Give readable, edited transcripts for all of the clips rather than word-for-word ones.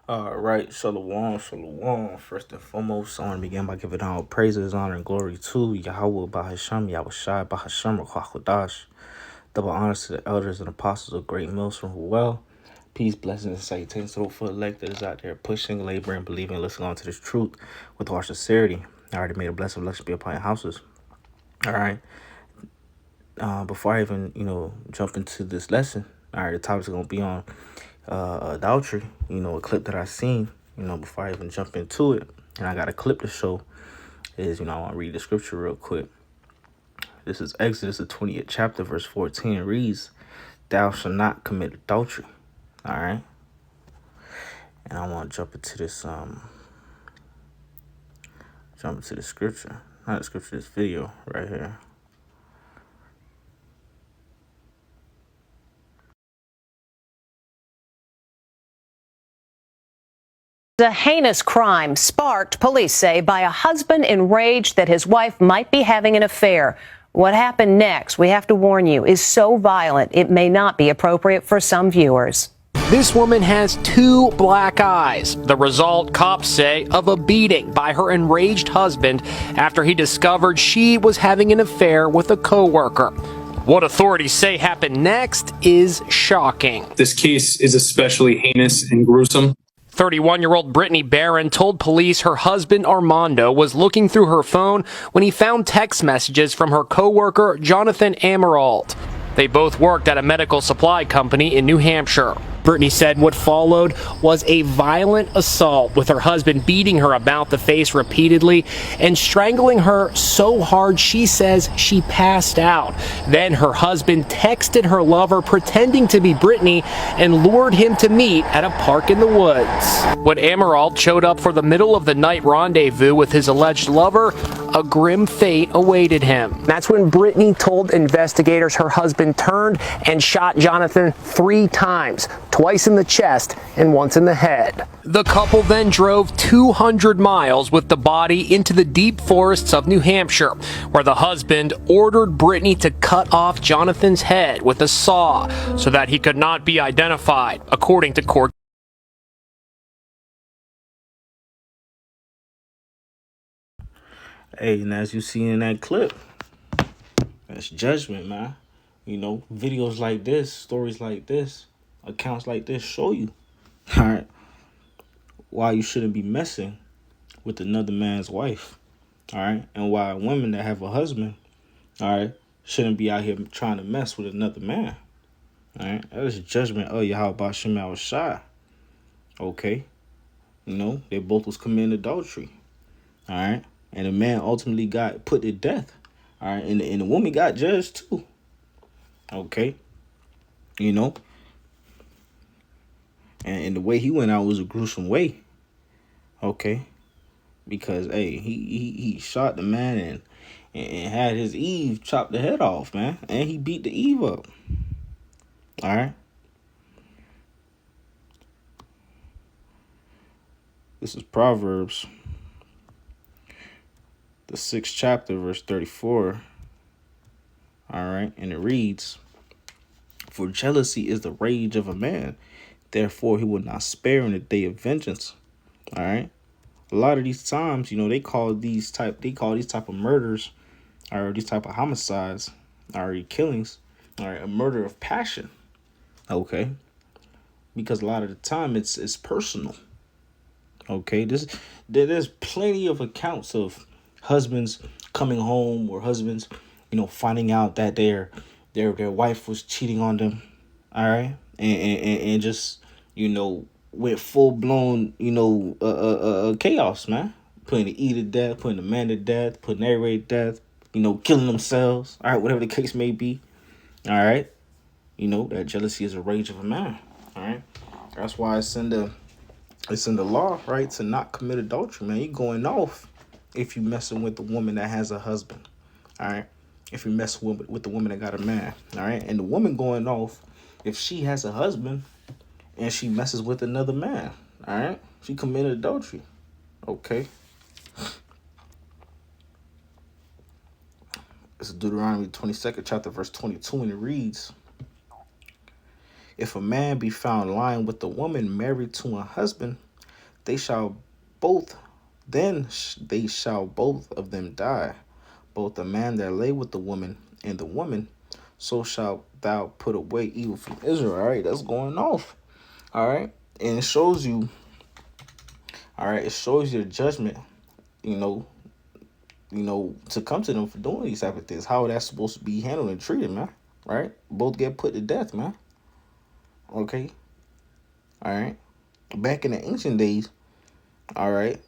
All right, shalom, shalom. First and foremost, I want to begin by giving all praises, honor, and glory to Yahweh, Bahasham, Yahweh Shai, Bahasham, Ruach double honors to the elders and apostles of great mills from who well. Peace, blessings, and salutations to the full elect that is out there pushing, laboring, believing, listening on to this truth with all sincerity. I already made a blessing of luxury be upon your houses. All right. Before I even, jump into this lesson, all right, the topic's going to be on adultery, a clip that I seen, before I even jump into it. And I got a clip to show is, I want to read the scripture real quick. This is Exodus, the 20th chapter, verse 14. It reads, "Thou shalt not commit adultery." All right. And I want to jump into this, the scripture. Not the scripture, this video right here. A heinous crime sparked, police say, by a husband enraged that his wife might be having an affair. What happened next, we have to warn you, is so violent it may not be appropriate for some viewers. This woman has two black eyes, the result, cops say, of a beating by her enraged husband after he discovered she was having an affair with a co-worker. What authorities say happened next is shocking. This case is especially heinous and gruesome. 31-year-old Brittany Barron told police her husband Armando was looking through her phone when he found text messages from her co-worker Jonathan Emerald. They both worked at a medical supply company in New Hampshire. Brittany said what followed was a violent assault, with her husband beating her about the face repeatedly and strangling her so hard she says she passed out. Then her husband texted her lover pretending to be Brittany and lured him to meet at a park in the woods. When Emerald showed up for the middle of the night rendezvous with his alleged lover, a grim fate awaited him. That's when Brittany told investigators her husband turned and shot Jonathan 3 times, twice in the chest and once in the head. The couple then drove 200 miles with the body into the deep forests of New Hampshire, where the husband ordered Brittany to cut off Jonathan's head with a saw so that he could not be identified, according to court. Hey, and as you see in that clip, that's judgment, man. Videos like this, stories like this, accounts like this show you, all right, why you shouldn't be messing with another man's wife, all right, and why women that have a husband, all right, shouldn't be out here trying to mess with another man, all right. That is judgment of Yahweh Bashim was shy. Okay, they both was committing adultery, all right, and the man ultimately got put to death, all right, and the woman got judged too. Okay, and the way he went out was a gruesome way. Okay, because hey, he shot the man and had his Eve chop the head off, man, and he beat the Eve up. All right. This is Proverbs, the 6th chapter, verse 34. All right, and it reads, "For jealousy is the rage of a man, therefore he will not spare in the day of vengeance." All right. A lot of these times, they call these type of murders or these type of homicides or killings, all right, a murder of passion. Okay. Because a lot of the time it's personal. Okay. There's plenty of accounts of husbands coming home or husbands, finding out that their wife was cheating on them. All right. And just, went full blown, chaos, man. Putting the E to death, putting the man to death, putting everybody to death, killing themselves. All right, whatever the case may be. All right. That jealousy is a rage of a man. All right. That's why it's in the law, right, to not commit adultery, man. You're going off if you messing with the woman that has a husband. All right. If you mess with the woman that got a man. All right. And the woman going off if she has a husband and she messes with another man. All right. She committed adultery. Okay. It's Deuteronomy 22nd chapter, verse 22, and it reads, "If a man be found lying with a woman married to a husband, they shall both, they shall both of them die, both the man that lay with the woman and the woman. So shalt thou put away evil from Israel. All right, that's going off. All right, and it shows you. All right, it shows your judgment. You know, to come to them for doing these type of things. How that's supposed to be handled and treated, man. Right? Both get put to death, man. Okay. All right. Back in the ancient days, all right,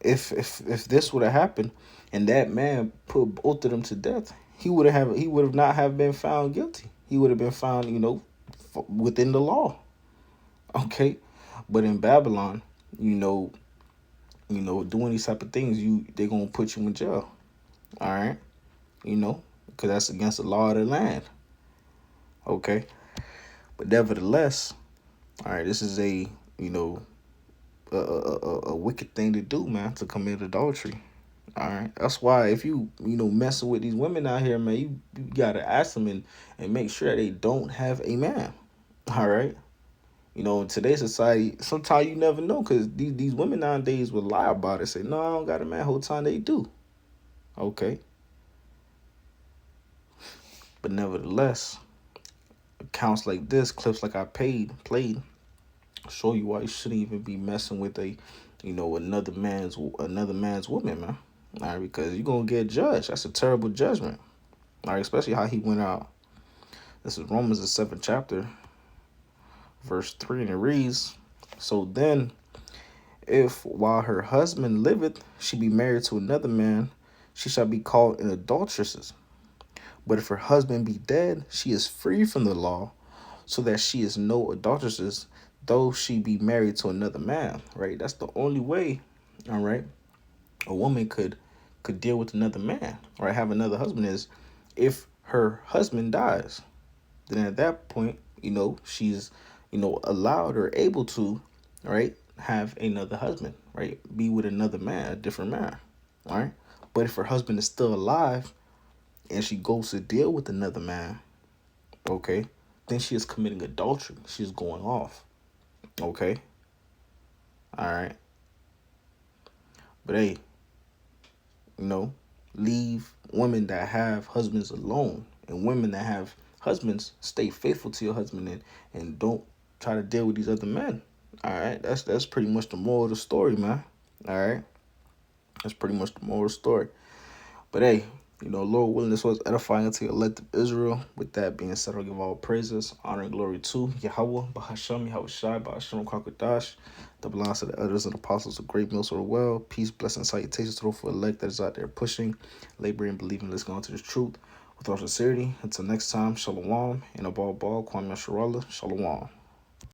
if this would have happened and that man put both of them to death, he would have not have been found guilty. He would have been found, within the law. Okay. But in Babylon, doing these type of things, they're gonna put you in jail. All right. Because that's against the law of the land. Okay. But nevertheless, all right, this is a wicked thing to do, man, to commit adultery. All right. That's why if messing with these women out here, man, you gotta ask them and make sure they don't have a man. All right. In today's society, sometimes you never know because these women nowadays will lie about it, say, no, I don't got a man, whole time they do. Okay. But nevertheless, accounts like this, clips like I played, show you why you shouldn't even be messing with another man's woman, man. All right, because you're gonna get judged. That's a terrible judgment. All right, especially how he went out. This is Romans the 7th chapter, verse 3, and it reads, so then, if while her husband liveth, she be married to another man, she shall be called an adulteress. But if her husband be dead, she is free from the law, so that she is no adulteress, though she be married to another man. Right? That's the only way, all right, a woman could deal with another man, right? Have another husband is if her husband dies. Then at that point, she's, allowed or able to, right, have another husband, right? Be with another man, a different man, all right? But if her husband is still alive and she goes to deal with another man, okay, then she is committing adultery. She's going off. Okay. All right. But hey, leave women that have husbands alone, and women that have husbands, stay faithful to your husband and don't try to deal with these other men. All right. That's pretty much the moral of the story, man. All right. That's pretty much the moral of the story. But hey, Lord willing, this was edifying to the elective Israel. With that being said, I'll give all praises, honor, and glory to Yahweh, Bahasham, Yahweh Shai, Bahasham, Kwakadash, that belongs to the elders and apostles of great mills of the well. Peace, blessing, salutations to the for elect that is out there pushing, laboring, believing, listening to this truth with all sincerity. Until next time, shalom, and above all, Kwame Sharala, shalom.